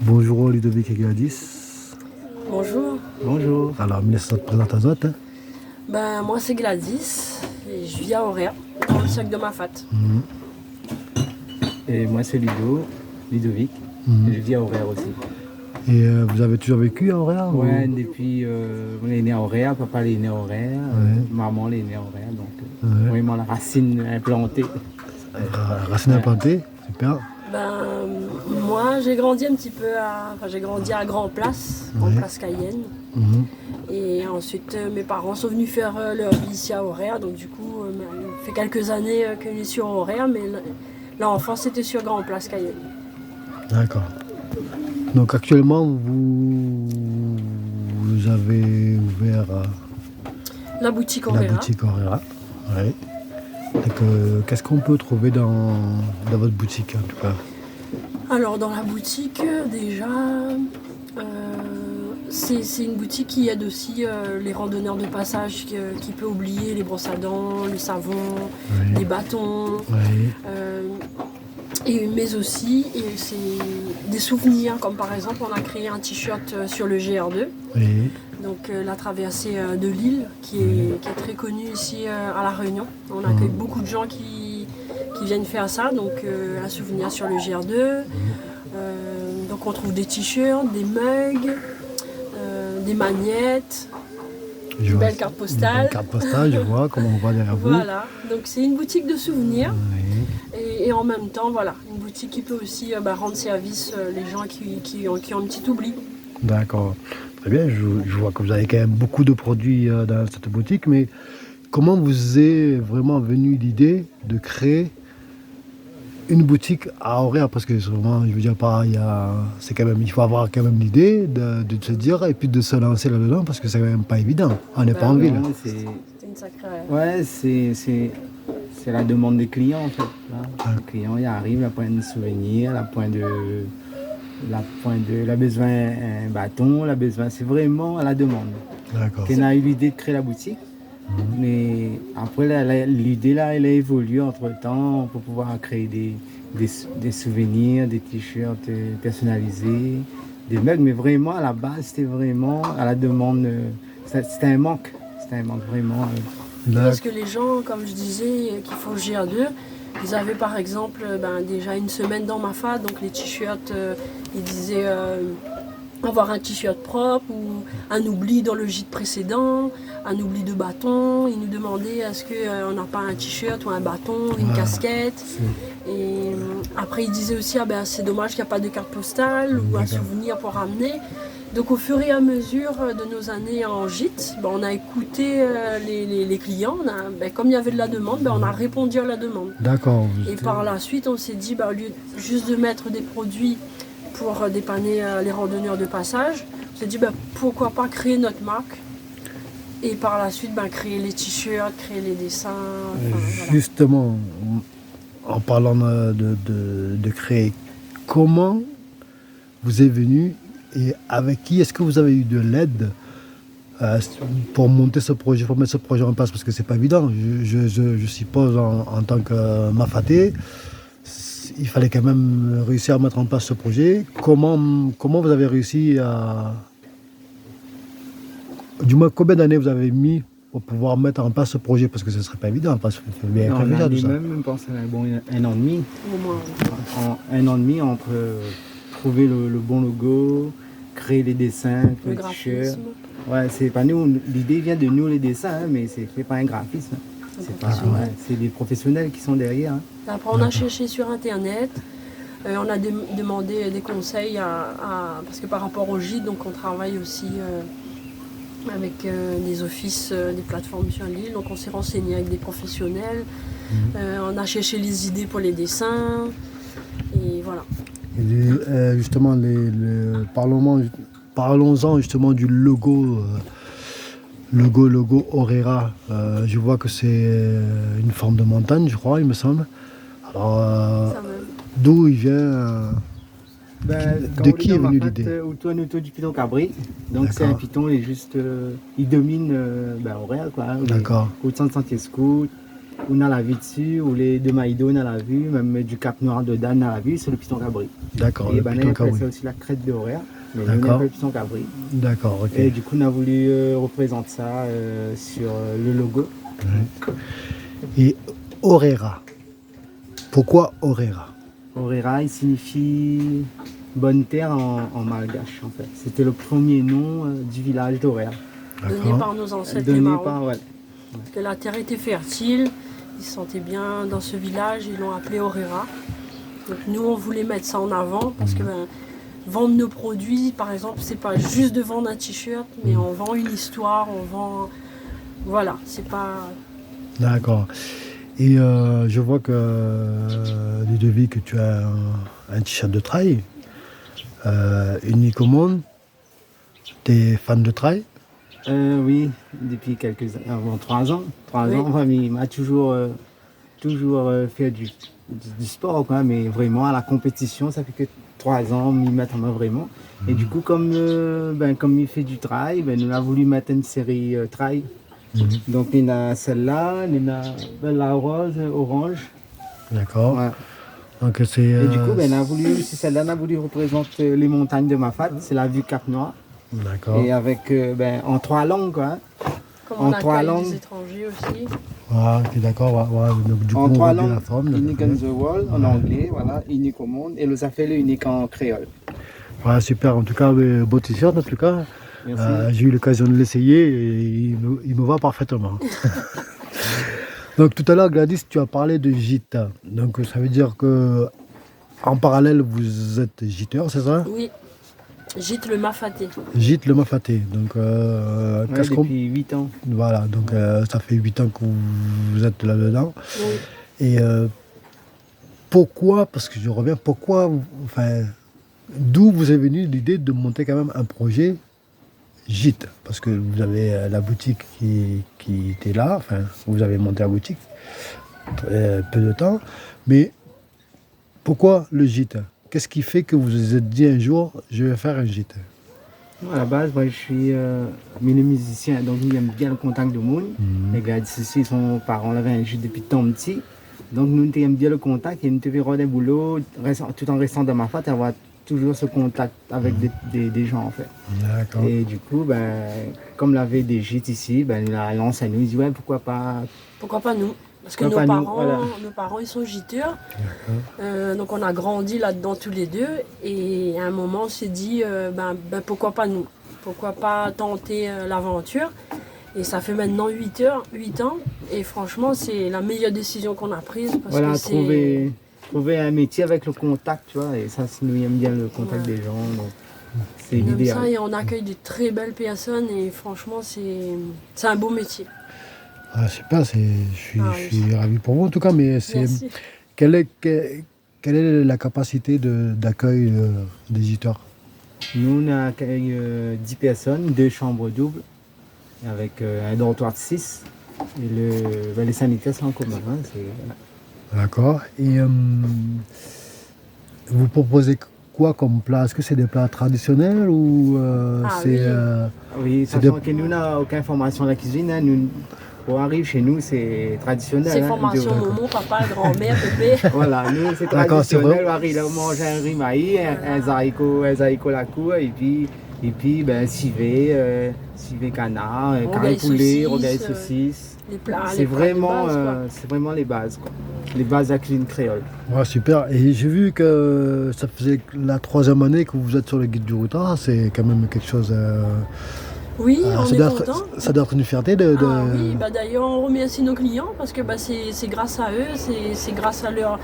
Bonjour Ludovic et Gladys. Bonjour, Bonjour. Alors, laisse te présenter à toi. moi c'est Gladys et je vis à Auréa, dans le sac de ma fat. Et moi c'est Ludovic. Je vis à Auréa aussi. Et vous avez toujours vécu à Auréa Ouais, depuis on est né à Auréa, papa est né à Auréa, maman est née à Auréa, donc vraiment la racine implantée. Racine implantée, super. Moi j'ai grandi un petit peu j'ai grandi à Grand Place, en Place Cayenne. Et ensuite mes parents sont venus faire leur vie ici à Auréa, donc du coup ça fait quelques années que je suis sur Auréa, mais l'enfance c'était sur Grand Place Cayenne. D'accord. Donc actuellement, vous avez ouvert La boutique la Auréa. boutique Auréa. Ouais. Donc, qu'est-ce qu'on peut trouver dans votre boutique en tout cas? Alors dans la boutique déjà, c'est une boutique qui aide aussi les randonneurs de passage qui peut oublier les brosses à dents, le savon, les bâtons. Mais aussi c'est des souvenirs, comme par exemple on a créé un t-shirt sur le GR2, donc la traversée de l'île qui est très connue ici à La Réunion. On accueille beaucoup de gens qui viennent faire ça, donc un souvenir sur le GR2. Donc on trouve des t-shirts, des mugs, des magnettes, une belle carte postale. Une carte postale, je vois comment on voit derrière vous. Voilà, donc c'est une boutique de souvenirs. Et en même temps, voilà, une boutique qui peut aussi rendre service les gens qui ont un petit oubli. D'accord, très bien. Je vois que vous avez quand même beaucoup de produits dans cette boutique, mais comment vous est vraiment venue l'idée de créer une boutique à Auréa? Parce que vraiment, je veux dire, c'est quand même, il faut avoir quand même l'idée de se dire et puis de se lancer là-dedans parce que c'est quand même pas évident. On n'est pas en ville. C'est une sacrée. Ouais, c'est la demande des clients en fait. Là. Le client il arrive, il a point de souvenir, il a besoin d'un bâton, il a besoin, c'est vraiment à la demande. D'accord. On a eu l'idée de créer la boutique, mais après l'idée là, elle a évolué entre temps pour pouvoir créer des souvenirs, des t-shirts personnalisés, des mugs, mais vraiment à la base c'était vraiment à la demande, c'était un manque vraiment. Parce que les gens, comme je disais, qui font le GR2, ils avaient par exemple déjà une semaine dans ma fat, donc les t-shirts, ils disaient avoir un t-shirt propre ou un oubli dans le gîte précédent, un oubli de bâton. Ils nous demandaient est-ce qu'on n'a pas un t-shirt ou un bâton, une casquette. Et après ils disaient aussi c'est dommage qu'il n'y a pas de carte postale ou un souvenir pour ramener. Donc au fur et à mesure de nos années en gîte, on a écouté les clients, comme il y avait de la demande, on a répondu à la demande. D'accord. Et par la suite, on s'est dit, au lieu juste de mettre des produits pour dépanner les randonneurs de passage, on s'est dit pourquoi pas créer notre marque et par la suite créer les t-shirts, créer les dessins. Justement, en parlant de créer, comment vous est venu et avec qui est-ce que vous avez eu de l'aide pour monter ce projet, pour mettre ce projet en place? Parce que c'est pas évident. Je suppose en tant que mafaté, il fallait quand même réussir à mettre en place ce projet. Comment vous avez réussi à... Du moins, combien d'années vous avez mis pour pouvoir mettre en place ce projet? Parce que ce ne serait pas évident. Parce qu'il faut bien réfléchir tout ça. Même pensé un an et demi. Au moins. Un an et demi entre trouver le bon logo, créer les dessins, le t-shirts. Ouais, c'est pas nous. L'idée vient de nous les dessins, mais c'est fait pas un graphisme. C'est des professionnels qui sont derrière. Après, on a cherché sur Internet. On a demandé des conseils parce que par rapport au gîte, donc on travaille aussi avec des offices, des plateformes sur l'île. Donc on s'est renseigné avec des professionnels. On a cherché les idées pour les dessins. Et voilà. Et justement, parlons-en justement du logo. Logo Auréa. Je vois que c'est une forme de montagne, je crois, il me semble. Alors, d'où il vient de qui est venue l'idée? Autour du Piton Cabri. Donc c'est un piton, il domine Auréa, quoi. D'accord. Au centre Sentier Scout. on a la vue dessus, ou les deux Maïdo, on a la vue, même du Cap Noir de Dan, on a la vue, c'est le Piton Cabri. D'accord, Et le ben, Piton on appelle Cabri. ça aussi la crête de horaire, mais nous, on D'accord. appelle le Piton Cabri. D'accord, ok. Et du coup, on a voulu représenter ça sur le logo. Et Orera. Pourquoi Orera? Orera, il signifie bonne terre en malgache, en fait. C'était le premier nom du village d'Orera. Donné D'accord. par nos ancêtres les Donné marrons. par, ouais. Que la terre était fertile, ils se sentaient bien dans ce village, ils l'ont appelé Orera. Donc nous on voulait mettre ça en avant parce que vendre nos produits, par exemple, c'est pas juste de vendre un t-shirt, mais on vend une histoire, on vend. Voilà, c'est pas. D'accord. Et je vois que Ludovic, que tu as un t-shirt de trail, unique au monde. Tu es fan de trail? Oui, depuis quelques années, avant 3 ans. 3 Oui. ans, ouais, mais il m'a toujours fait du sport, quoi, mais vraiment à la compétition, ça fait que 3 ans, m'y mettre en main vraiment. Et du coup, comme il fait du trail, on a voulu mettre une série trail. Donc, il y a celle-là, il y a la rose, orange. D'accord. Ouais. Donc c'est. Et du coup, c'est celle-là, on a voulu représenter les montagnes de Mafat, c'est la vue Cap Noir. D'accord. Et avec, en 3 langues, quoi. Hein. Comme En on 3 accueille langues. des étrangers aussi. Ah, ok, d'accord. Ouais, donc, du coup, En on 3 voit bien langues, la forme. unique in Ouais. the world, en anglais, voilà, unique au monde. Et nous a fait le unique en créole. Ouais, super. En tout cas, beau t-shirt, en tout cas. Merci. J'ai eu l'occasion de l'essayer et il me va parfaitement. Donc tout à l'heure, Gladys, tu as parlé de gîte. Donc ça veut dire que en parallèle, vous êtes giteur, c'est ça? Oui, gîte le Mafaté. Gîte le Mafaté. Donc Ouais, qu'est-ce qu'on... depuis 8 ans. Voilà, donc ça fait 8 ans que vous êtes là-dedans. Oui. Et pourquoi, parce que je reviens, enfin, d'où vous est venue l'idée de monter quand même un projet gîte? Parce que vous avez la boutique qui était là, enfin, vous avez monté la boutique peu de temps, mais pourquoi le gîte? Qu'est-ce qui fait que vous vous êtes dit un jour, je vais faire un gîte? À la base, moi, je suis milieu musicien, donc j'aime bien le contact de monde. Les gars ici, son parents avaient un gîte depuis tant petit. Donc nous, on aime bien le contact et nous devons des boulots, tout en restant dans ma fête, avoir toujours ce contact avec des gens, en fait. D'accord. Et du coup, comme l'avait des gîtes ici, il a lancé à nous, il dit ouais, pourquoi pas. Pourquoi pas nous? Parce que Pourquoi nos pas nous, parents, voilà. nos parents, ils sont gîteurs. Donc on a grandi là-dedans tous les deux. Et à un moment, on s'est dit, pourquoi pas nous? Pourquoi pas tenter l'aventure? Et ça fait maintenant 8 ans. Et franchement, c'est la meilleure décision qu'on a prise. Parce Voilà, que c'est... trouver un métier avec le contact, tu vois, et ça, nous aime bien le contact des gens, donc c'est On aime l'idéal. ça et on accueille de très belles personnes. Et franchement, c'est un beau métier. Ah, super, je suis oui. ravi pour vous en tout cas, mais Merci. quelle est la capacité d'accueil des gîteurs? Nous, on accueille 10 personnes, 2 chambres doubles, avec un dortoir de 6. Et les sanitaires sont en commun. Hein, voilà. D'accord. Et vous proposez quoi comme plat? Est-ce que c'est des plats traditionnels ou c'est... oui. Oui, c'est sachant que nous n'avons aucune formation à la cuisine. Hein, nous, on arrive chez nous, c'est traditionnel. C'est hein, formation maman, papa, grand-mère, bébé. Voilà, nous c'est D'accord, c'est traditionnel. vrai. On arrive, on mange un riz maïs, un haricot la cour, et puis civet canard, carré Rogaille poulet, saucisse, rogaille saucisse. Les plats, C'est les plats de vraiment, base, quoi. c'est vraiment les bases, quoi. Les bases de la cuisine créole. Ouais, super. Et j'ai vu que ça faisait la 3e année que vous êtes sur le guide du routard. C'est quand même quelque chose... Oui, on ça est doit content. ça doit être une fierté de... Ah oui, d'ailleurs on remercie nos clients parce que c'est grâce à eux, c'est grâce à leurs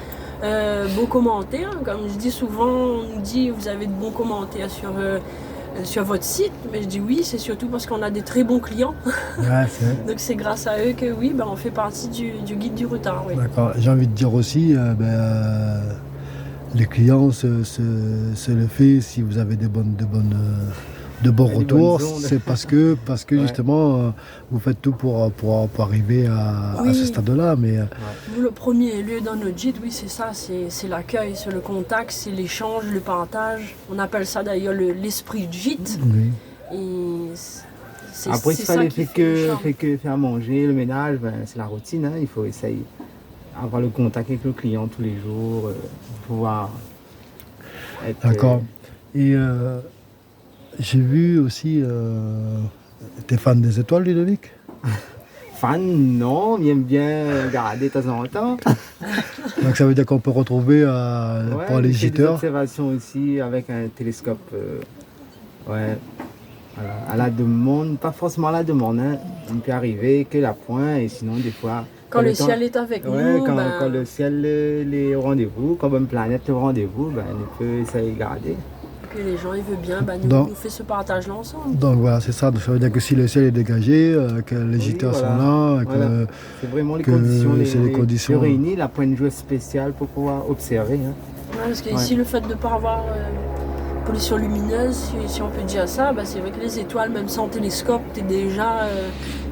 beaux commentaires. Comme je dis souvent, on nous dit vous avez de bons commentaires sur votre site, mais je dis oui, c'est surtout parce qu'on a des très bons clients. Ouais, c'est... Donc c'est grâce à eux que oui, on fait partie du guide du routard. Oui. D'accord. J'ai envie de dire aussi, les clients se le fait si vous avez de bons Des retours. bonnes ondes. C'est parce que Ouais. justement vous faites tout pour arriver à Oui. ce stade-là. Mais Nous, le premier lieu dans notre gîte, oui, c'est ça, c'est l'accueil, c'est le contact, c'est l'échange, le partage. On appelle ça d'ailleurs l'esprit de gîte. oui. Et Après, c'est il ça fallait qui fait que faire manger, le ménage, ben, c'est la routine. Hein. Il faut essayer avoir le contact avec le client tous les jours, pouvoir être D'accord. Et j'ai vu aussi, t'es fan des étoiles, Ludovic? fan, non, mais aime bien regarder de temps en temps. Donc ça veut dire qu'on peut retrouver Ouais, pour les j'ai fait des giteurs. observations aussi avec un télescope. Ouais, voilà, à la demande, pas forcément à la demande. Hein. Il peut arriver que la pointe, et sinon, des fois. Quand le temps- ciel est avec Ouais, nous, quand le ciel est au rendez-vous, quand une planète est au rendez-vous, ben, on peut essayer de garder. que les gens ils veulent bien, Donc- nous fait ce partage-là ensemble. Donc voilà, c'est ça. Donc, ça veut dire que si le ciel est dégagé, que les Oui, giteurs voilà. sont là, Voilà. que C'est vraiment les que conditions, c'est les conditions. réunies, la pointe de jeu spéciale pour pouvoir observer. Hein. Ouais, parce que Ouais. ici, le fait de ne pas avoir pollution lumineuse, si on peut dire ça, bah, c'est vrai que les étoiles, même sans télescope, t'es déjà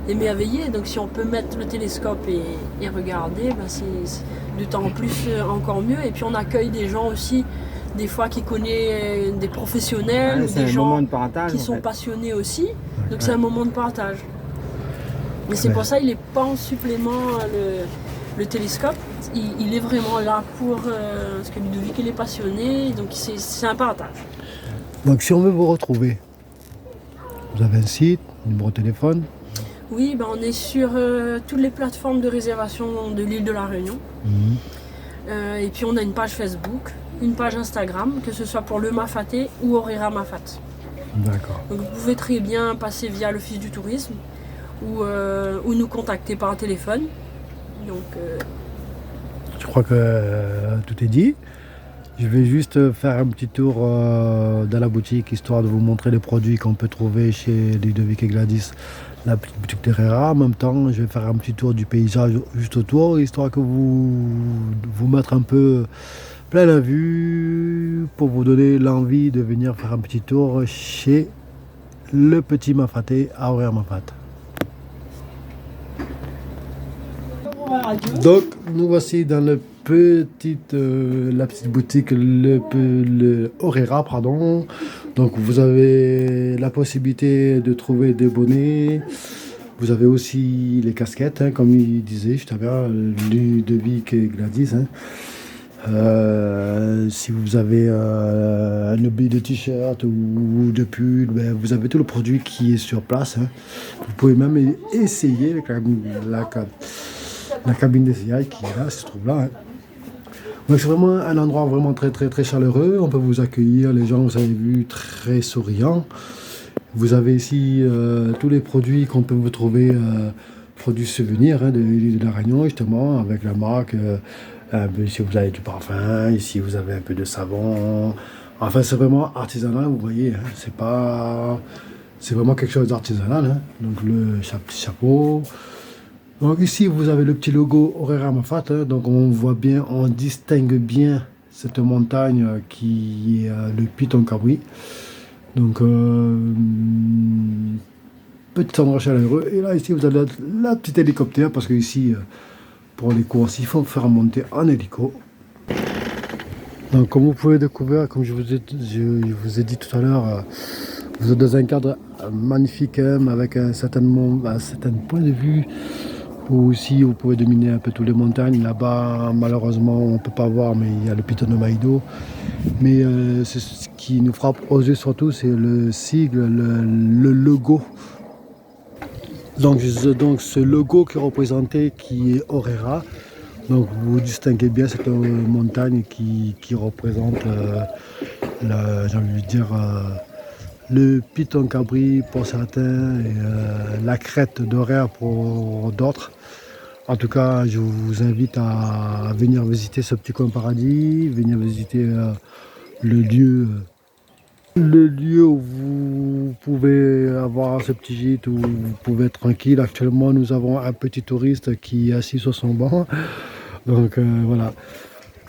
émerveillé. Donc si on peut mettre le télescope et regarder, bah, c'est d'autant plus encore mieux. Et puis on accueille des gens aussi, des fois qui connaissent des professionnels Ouais, ou c'est des un moment gens de partage. qui en sont fait. passionnés aussi. Donc c'est un moment de partage. Mais c'est Ouais. pour ça il n'est pas en supplément le télescope. Il est vraiment là pour... parce que Ludovic il est passionné, donc c'est un partage. Donc si on veut vous retrouver, vous avez un site, un numéro de téléphone. Oui, ben on est sur toutes les plateformes de réservation de l'île de la Réunion. Et puis on a une page Facebook, une page Instagram, que ce soit pour le Mafaté ou Orera Mafat. D'accord. Donc vous pouvez très bien passer via l'Office du tourisme ou nous contacter par téléphone. Donc Je crois que tout est dit. Je vais juste faire un petit tour dans la boutique, histoire de vous montrer les produits qu'on peut trouver chez Ludovic et Gladys, la petite boutique d'Herrera. En même temps, je vais faire un petit tour du paysage juste autour, histoire que vous mettre un peu plein la vue, pour vous donner l'envie de venir faire un petit tour chez le petit Mafaté à Orera Mafat. Donc, nous voici dans la petite boutique, le Orera, pardon. Donc, vous avez la possibilité de trouver des bonnets. Vous avez aussi les casquettes, hein, comme il disait juste avant, Ludovic et Gladys. Hein. Si vous avez un objet de t-shirt ou de pull, ben, vous avez tout le produit qui est sur place. Hein. Vous pouvez même essayer avec la cabine d'essayage qui est là, se trouve là. Hein. Donc c'est vraiment un endroit vraiment très très très chaleureux. On peut vous accueillir, les gens, vous avez vu, très souriants. Vous avez ici tous les produits qu'on peut vous trouver, produits souvenirs de l'île de la Réunion, justement, avec la marque. Ici vous avez du parfum, ici vous avez un peu de savon. Enfin c'est vraiment artisanal, vous voyez. Hein. C'est vraiment quelque chose d'artisanal. Hein. Donc le petit chapeau. Donc ici vous avez le petit logo Orera Mafat, hein, donc on voit bien, on distingue bien cette montagne qui est le Piton Cabri. Donc petit endroit chaleureux. Et là ici vous avez la petite hélicoptère, parce que ici pour les courses il faut faire monter en hélico. Donc comme vous pouvez découvrir, comme je vous ai dit tout à l'heure, vous êtes dans un cadre magnifique, hein, avec un certain point de vue. Ou aussi vous pouvez dominer un peu toutes les montagnes. Là-bas, malheureusement, on ne peut pas voir, mais il y a le piton de Maïdo. Mais ce qui nous frappe aux yeux surtout, c'est le sigle, le logo. Donc ce logo qui est représenté, qui est Orera. Donc vous distinguez bien cette montagne qui représente, j'ai envie de dire, le Piton Cabri pour certains et la crête d'Orera pour d'autres. En tout cas, je vous invite à venir visiter ce petit coin paradis, venir visiter le lieu où vous pouvez avoir ce petit gîte, où vous pouvez être tranquille. Actuellement, nous avons un petit touriste qui est assis sur son banc. Donc voilà.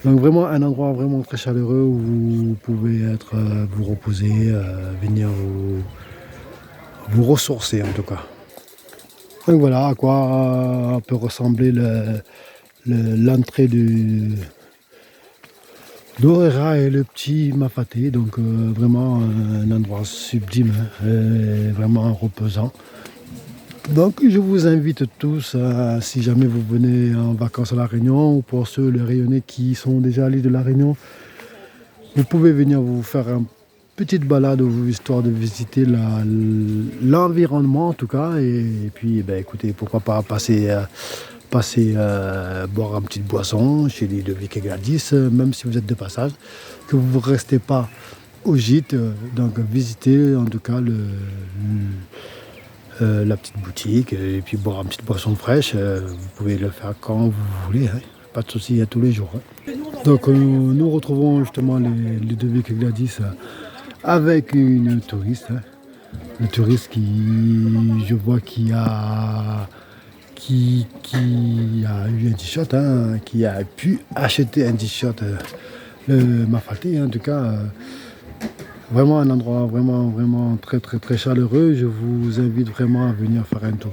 Donc vraiment un endroit vraiment très chaleureux où vous pouvez vous reposer, venir vous ressourcer en tout cas. Donc voilà à quoi peut ressembler l'entrée du L'Orera et le petit Mafaté, donc vraiment un endroit sublime, vraiment reposant. Donc je vous invite tous, si jamais vous venez en vacances à La Réunion, ou pour ceux, les Réunionnais qui sont déjà allés de La Réunion, vous pouvez venir vous faire une petite balade histoire de visiter l'environnement en tout cas. Et puis ben, écoutez, pourquoi pas passer boire une petite boisson chez les Ludovic et Gladys, même si vous êtes de passage, que vous ne restez pas au gîte, donc visitez en tout cas la petite boutique et puis boire une petite boisson fraîche. Vous pouvez le faire quand vous voulez, hein. Pas de souci, à tous les jours. Hein. Donc nous retrouvons justement les Ludovic et Gladys avec une touriste. Hein. Le touriste qui, je vois, qui a eu un t-shirt, hein, qui a pu acheter un t-shirt le Mafaté, en tout cas. Vraiment un endroit vraiment très chaleureux. Je vous invite vraiment à venir faire un tour.